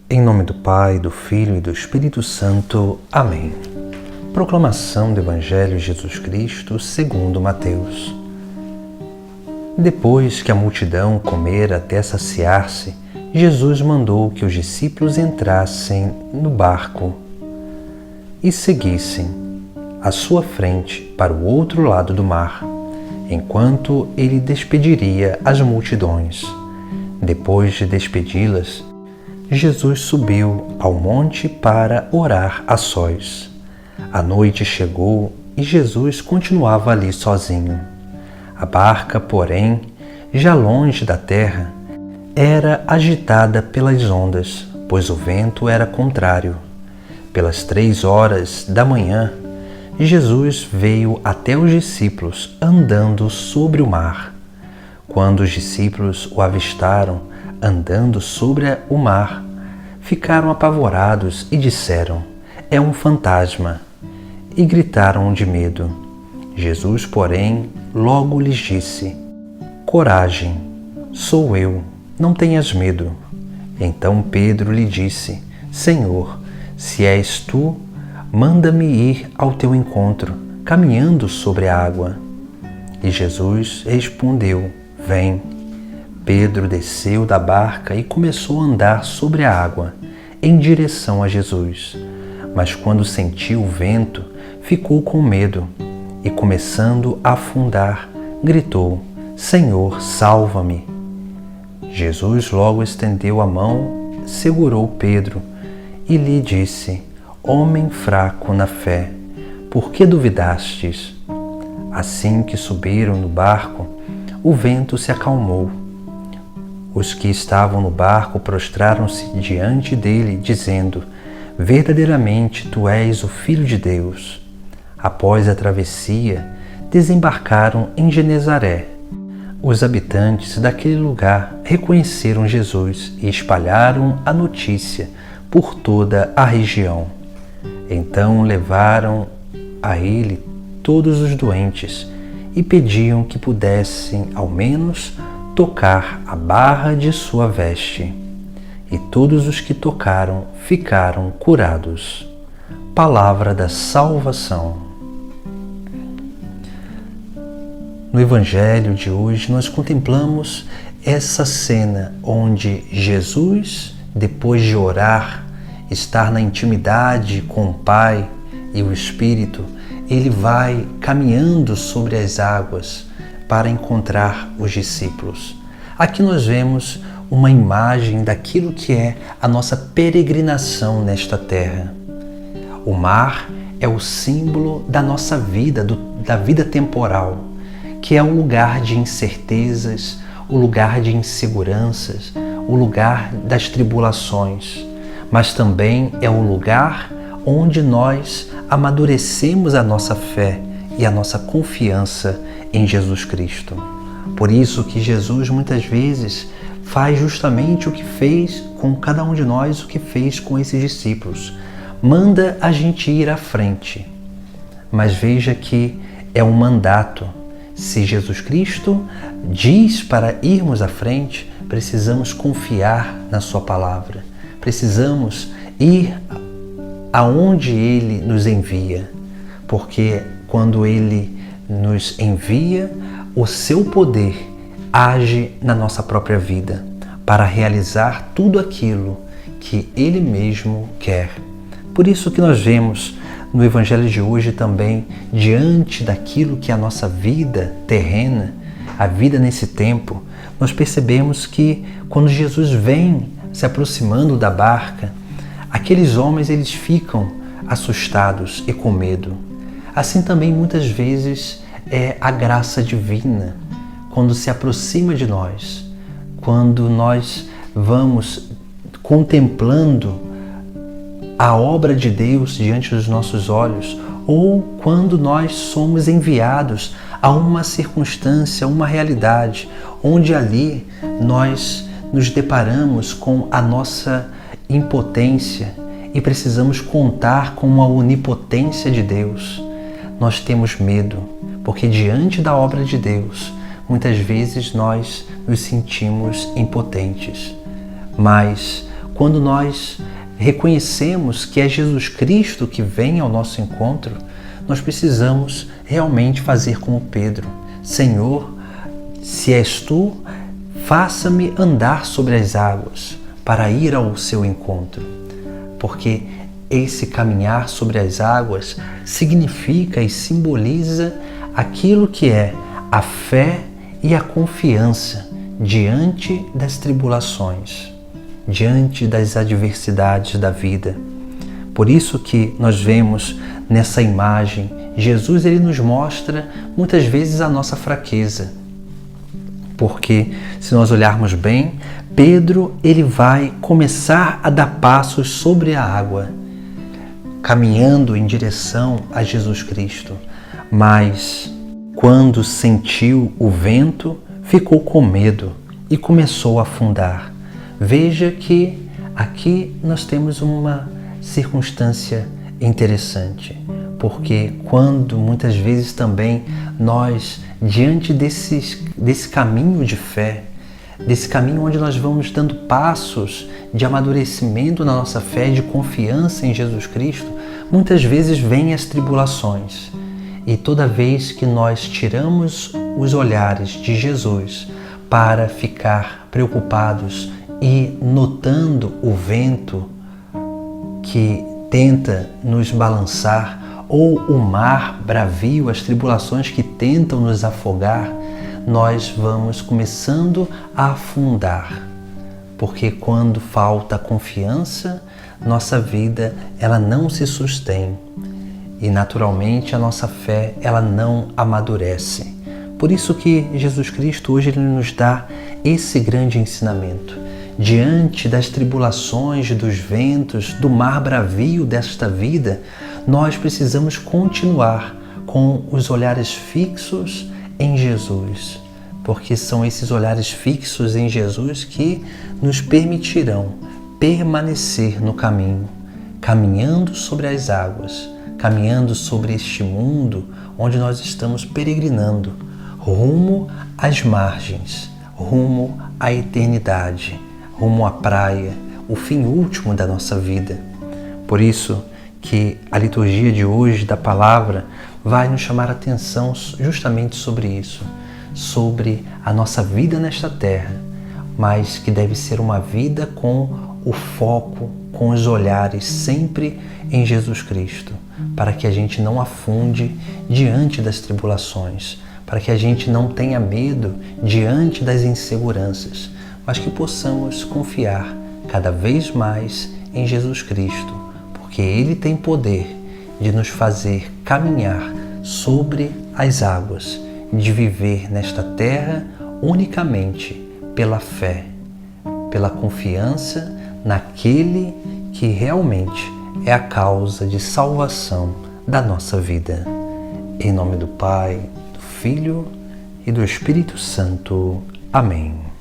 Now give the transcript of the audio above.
Em nome do Pai, do Filho e do Espírito Santo. Amém. Proclamação do Evangelho de Jesus Cristo segundo Mateus. Depois que a multidão comera até saciar-se, Jesus mandou que os discípulos entrassem no barco e seguissem à sua frente para o outro lado do mar, enquanto ele despediria as multidões. Depois de despedi-las, Jesus subiu ao monte para orar a sós. A noite chegou e Jesus continuava ali sozinho. A barca, porém, já longe da terra, era agitada pelas ondas, pois o vento era contrário. Pelas 3 horas da manhã, Jesus veio até os discípulos andando sobre o mar. Quando os discípulos o avistaram andando sobre o mar, ficaram apavorados e disseram: "É um fantasma!" e gritaram de medo. Jesus, porém, logo lhes disse: "Coragem, sou eu, não tenhas medo." Então Pedro lhe disse: "Senhor, se és tu, manda-me ir ao teu encontro, caminhando sobre a água." E Jesus respondeu: "Vem." Pedro desceu da barca e começou a andar sobre a água, em direção a Jesus. Mas quando sentiu o vento, ficou com medo e, começando a afundar, gritou: "Senhor, salva-me!" Jesus logo estendeu a mão, segurou Pedro e lhe disse: "Homem fraco na fé, por que duvidastes?" Assim que subiram no barco, o vento se acalmou. Os que estavam no barco prostraram-se diante dele, dizendo: "Verdadeiramente tu és o Filho de Deus." Após a travessia, desembarcaram em Genezaré. Os habitantes daquele lugar reconheceram Jesus e espalharam a notícia por toda a região. Então levaram a ele todos os doentes e pediam que pudessem, ao menos, tocar a barra de sua veste. E todos os que tocaram ficaram curados. Palavra da salvação. No Evangelho de hoje, nós contemplamos essa cena onde Jesus, depois de orar, estar na intimidade com o Pai e o Espírito, ele vai caminhando sobre as águas para encontrar os discípulos. Aqui nós vemos uma imagem daquilo que é a nossa peregrinação nesta terra. O mar é o símbolo da nossa vida, da vida temporal, que é um lugar de incertezas, o lugar de inseguranças, o lugar das tribulações, mas também é um lugar onde nós amadurecemos a nossa fé e a nossa confiança em Jesus Cristo. Por isso que Jesus muitas vezes faz justamente o que fez com cada um de nós, o que fez com esses discípulos. Manda a gente ir à frente. Mas veja que é um mandato. Se Jesus Cristo diz para irmos à frente, precisamos confiar na sua palavra. Precisamos ir aonde Ele nos envia, porque quando Ele nos envia, o seu poder age na nossa própria vida para realizar tudo aquilo que Ele mesmo quer. Por isso que nós vemos no Evangelho de hoje também, diante daquilo que é a nossa vida terrena, a vida nesse tempo, nós percebemos que quando Jesus vem se aproximando da barca, aqueles homens eles ficam assustados e com medo. Assim também muitas vezes é a graça divina quando se aproxima de nós, quando nós vamos contemplando a obra de Deus diante dos nossos olhos, ou quando nós somos enviados a uma circunstância, uma realidade, onde ali nós nos deparamos com a nossa impotência e precisamos contar com a onipotência de Deus. Nós temos medo, porque diante da obra de Deus, muitas vezes nós nos sentimos impotentes. Mas quando nós reconhecemos que é Jesus Cristo que vem ao nosso encontro, nós precisamos realmente fazer como Pedro: Senhor, se és tu, faça-me andar sobre as águas para ir ao seu encontro. Porque esse caminhar sobre as águas significa e simboliza aquilo que é a fé e a confiança diante das tribulações, diante das adversidades da vida. Por isso que nós vemos nessa imagem, Jesus ele nos mostra muitas vezes a nossa fraqueza. Porque se nós olharmos bem, Pedro ele vai começar a dar passos sobre a água, caminhando em direção a Jesus Cristo. Mas quando sentiu o vento, ficou com medo e começou a afundar. Veja que aqui nós temos uma circunstância interessante, porque quando muitas vezes também nós, diante desse caminho de fé, desse caminho onde nós vamos dando passos de amadurecimento na nossa fé, de confiança em Jesus Cristo, muitas vezes vêm as tribulações. E toda vez que nós tiramos os olhares de Jesus para ficar preocupados e notando o vento que tenta nos balançar, ou o mar bravio, as tribulações que tentam nos afogar, nós vamos começando a afundar. Porque quando falta confiança, nossa vida ela não se sustém. E naturalmente a nossa fé ela não amadurece. Por isso que Jesus Cristo hoje ele nos dá esse grande ensinamento. Diante das tribulações, dos ventos, do mar bravio desta vida, nós precisamos continuar com os olhares fixos em Jesus, porque são esses olhares fixos em Jesus que nos permitirão permanecer no caminho, caminhando sobre as águas, caminhando sobre este mundo onde nós estamos peregrinando, rumo às margens, rumo à eternidade, rumo à praia, o fim último da nossa vida. Por isso que a liturgia de hoje da palavra vai nos chamar a atenção justamente sobre isso, sobre a nossa vida nesta terra, mas que deve ser uma vida com o foco, com os olhares sempre em Jesus Cristo, para que a gente não afunde diante das tribulações, para que a gente não tenha medo diante das inseguranças, mas que possamos confiar cada vez mais em Jesus Cristo, porque Ele tem poder de nos fazer caminhar sobre as águas, de viver nesta terra unicamente pela fé, pela confiança naquele que realmente é a causa de salvação da nossa vida. Em nome do Pai, do Filho e do Espírito Santo. Amém.